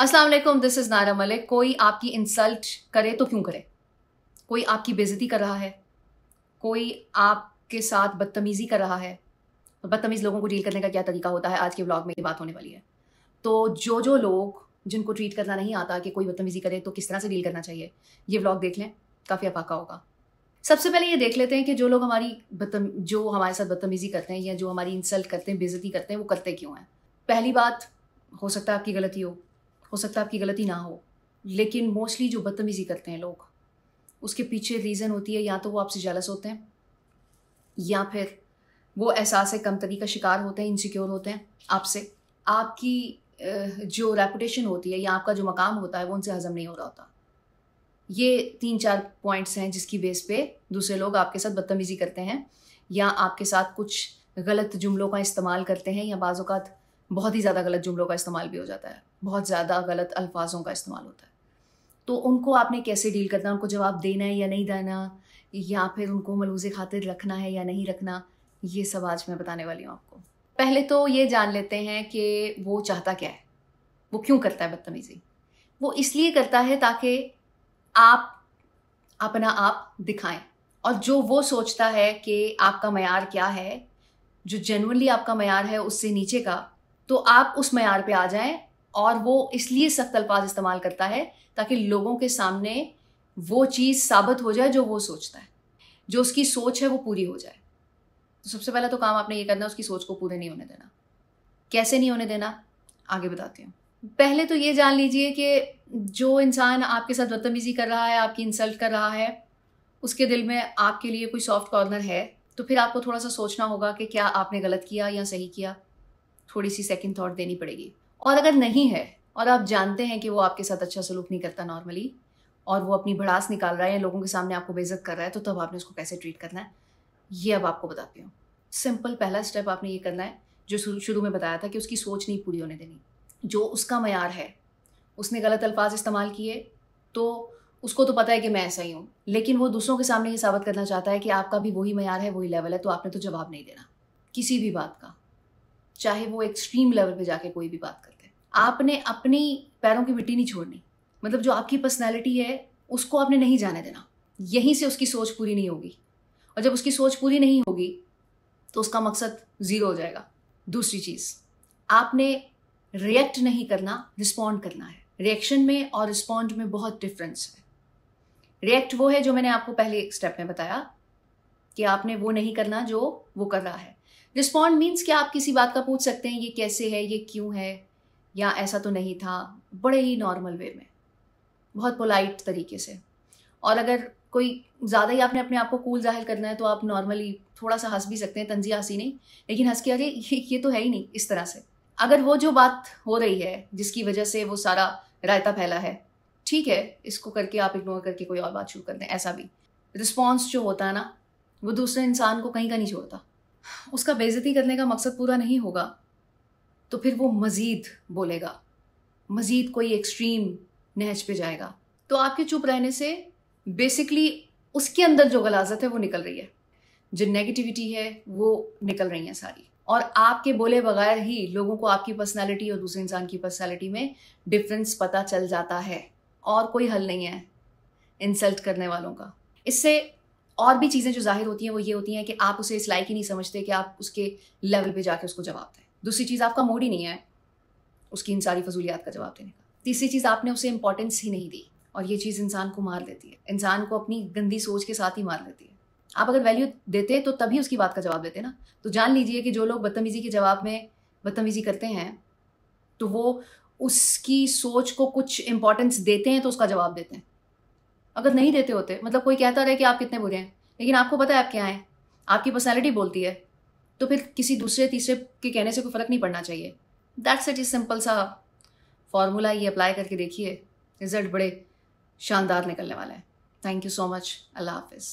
अस्सलाम वालेकुम, this is नारा मलिक। कोई आपकी इंसल्ट करे तो क्यों करे? कोई आपकी बेइज्जती कर रहा है, कोई आपके साथ बदतमीज़ी कर रहा है। तो बदतमीज़ लोगों को डील करने का क्या तरीका होता है, आज के व्लॉग में ये बात होने वाली है। तो जो लोग जिनको ट्रीट करना नहीं आता कि कोई बदतमीज़ी करे तो किस तरह से डील करना चाहिए, ये व्लॉग देख लें, काफ़ी अफाका होगा। सबसे पहले ये देख लेते हैं कि जो लोग जो हमारे साथ बदतमीज़ी करते हैं या जो हमारी इंसल्ट करते हैं, बेइज्जती करते हैं, वो करते क्यों हैं। पहली बात, हो सकता है आपकी गलती हो सकता है आपकी गलती ना हो, लेकिन मोस्टली जो बदतमीज़ी करते हैं लोग, उसके पीछे रीज़न होती है या तो वो आपसे जेलस होते हैं या फिर वो एहसास कमतरी का शिकार होते हैं, इनसिक्योर होते हैं आपसे। आपकी जो रेपुटेशन होती है या आपका जो मकाम होता है वो उनसे हज़म नहीं हो रहा होता। ये 3-4 पॉइंट्स हैं जिसकी बेस पे दूसरे लोग आपके साथ बदतमीज़ी करते हैं या आपके साथ कुछ गलत जुमलों का इस्तेमाल करते हैं या बाज़ औक़ात बहुत ही ज़्यादा गलत जुमलों का इस्तेमाल भी हो जाता है, बहुत ज़्यादा गलत अल्फाजों का इस्तेमाल होता है। तो उनको आपने कैसे डील करना है, उनको जवाब देना है या नहीं देना, या फिर उनको मलूज़े खातिर रखना है या नहीं रखना, ये सब आज मैं बताने वाली हूँ आपको। पहले तो ये जान लेते हैं कि वो चाहता क्या है, वो क्यों करता है बदतमीज़ी। वो इसलिए करता है ताकि आप अपना आप दिखाएं, और जो वो सोचता है कि आपका मयार क्या है, जो जेन्युइनली आपका मयार है उससे नीचे का, तो आप उस मयार पे आ जाएं। और वो इसलिए सख्त अल्फाज इस्तेमाल करता है ताकि लोगों के सामने वो चीज़ साबित हो जाए जो वो सोचता है, जो उसकी सोच है वो पूरी हो जाए। तो सबसे पहला तो काम आपने ये करना है, उसकी सोच को पूरे नहीं होने देना। कैसे नहीं होने देना, आगे बताती हूँ। पहले तो ये जान लीजिए कि जो इंसान आपके साथ बदतमीज़ी कर रहा है, आपकी इंसल्ट कर रहा है, उसके दिल में आपके लिए कोई सॉफ्ट कॉर्नर है। तो फिर आपको थोड़ा सा सोचना होगा कि क्या आपने गलत किया या सही किया। थोड़ी सी सेकंड थॉट देनी पड़ेगी। और अगर नहीं है और आप जानते हैं कि वो आपके साथ अच्छा सलूक नहीं करता नॉर्मली, और वो अपनी भड़ास निकाल रहा है या लोगों के सामने आपको बेइज्जत कर रहा है, तो तब आपने उसको कैसे ट्रीट करना है, ये अब आपको बताती हूँ। सिंपल पहला स्टेप आपने ये करना है जो शुरू में बताया था कि उसकी सोच नहीं पूरी होने देनी। जो उसका मयार है, उसने गलत अल्फाज इस्तेमाल किए तो उसको तो पता है कि मैं ऐसा ही हूँ, लेकिन वो दूसरों के सामने ये साबित करना चाहता है कि आपका भी वही मयार है, वही लेवल है, तो आपने तो जवाब नहीं देना किसी भी बात का, चाहे वो एक्सट्रीम लेवल पे जाके कोई भी बात करते हैं। आपने अपनी पैरों की मिट्टी नहीं छोड़नी, मतलब जो आपकी पर्सनैलिटी है उसको आपने नहीं जाने देना। यहीं से उसकी सोच पूरी नहीं होगी, और जब उसकी सोच पूरी नहीं होगी तो उसका मकसद ज़ीरो हो जाएगा। दूसरी चीज़, आपने रिएक्ट नहीं करना, रिस्पॉन्ड करना है। रिएक्शन में और रिस्पॉन्ड में बहुत डिफरेंस है। रिएक्ट वो है जो मैंने आपको पहले एक स्टेप में बताया कि आपने वो नहीं करना जो वो कर रहा है। रिस्पॉन्ड मीन्स कि आप किसी बात का पूछ सकते हैं, ये कैसे है, ये क्यों है, या ऐसा तो नहीं था, बड़े ही नॉर्मल वे में, बहुत पोलाइट तरीके से। और अगर कोई ज़्यादा ही आपने अपने आप को कूल जाहिर करना है तो आप नॉर्मली थोड़ा सा हंस भी सकते हैं, तंजी हंसी नहीं, लेकिन हंस के अरे ये तो है ही नहीं, इस तरह से। अगर वो जो बात हो रही है जिसकी वजह से वो सारा रायता फैला है, ठीक है, इसको करके आप इग्नोर करके कोई और बात शुरू कर दें, ऐसा भी। रिस्पॉन्स जो होता है ना, वो दूसरे इंसान को कहीं का नहीं छोड़ता। उसका बेइज्जती करने का मकसद पूरा नहीं होगा तो फिर वो मज़ीद बोलेगा, मज़ीद कोई एक्सट्रीम नहज पे जाएगा। तो आपके चुप रहने से बेसिकली उसके अंदर जो गलाजत है वो निकल रही है, जो नेगेटिविटी है वो निकल रही है सारी। और आपके बोले बगैर ही लोगों को आपकी पर्सनालिटी और दूसरे इंसान की पर्सनालिटी में डिफरेंस पता चल जाता है। और कोई हल नहीं है इंसल्ट करने वालों का। इससे और भी चीज़ें जो जाहिर होती हैं वो ये होती हैं कि आप उसे इस लायक ही नहीं समझते कि आप उसके लेवल पे जाके उसको जवाब दें। दूसरी चीज़, आपका मूड ही नहीं है उसकी इन सारी फजूलियात का जवाब देने का। तीसरी चीज़, आपने उसे इंपॉर्टेंस ही नहीं दी, और ये चीज़ इंसान को मार देती है, इंसान को अपनी गंदी सोच के साथ ही मार देती है। आप अगर वैल्यू देते तो तभी उसकी बात का जवाब देते ना। तो जान लीजिए कि जो लोग बदतमीज़ी के जवाब में बदतमीज़ी करते हैं तो वो उसकी सोच को कुछ इंपॉर्टेंस देते हैं तो उसका जवाब देते हैं। अगर नहीं देते होते, मतलब कोई कहता रहे कि आप कितने बुरे हैं, लेकिन आपको पता है आप क्या हैं, आपकी पर्सनैलिटी बोलती है, तो फिर किसी दूसरे तीसरे के कहने से कोई फ़र्क नहीं पड़ना चाहिए। That's it. सिंपल सा फॉर्मूला, ये अप्लाई करके देखिए, रिजल्ट बड़े शानदार निकलने वाला है। Thank you so much. अल्लाह हाफिज़।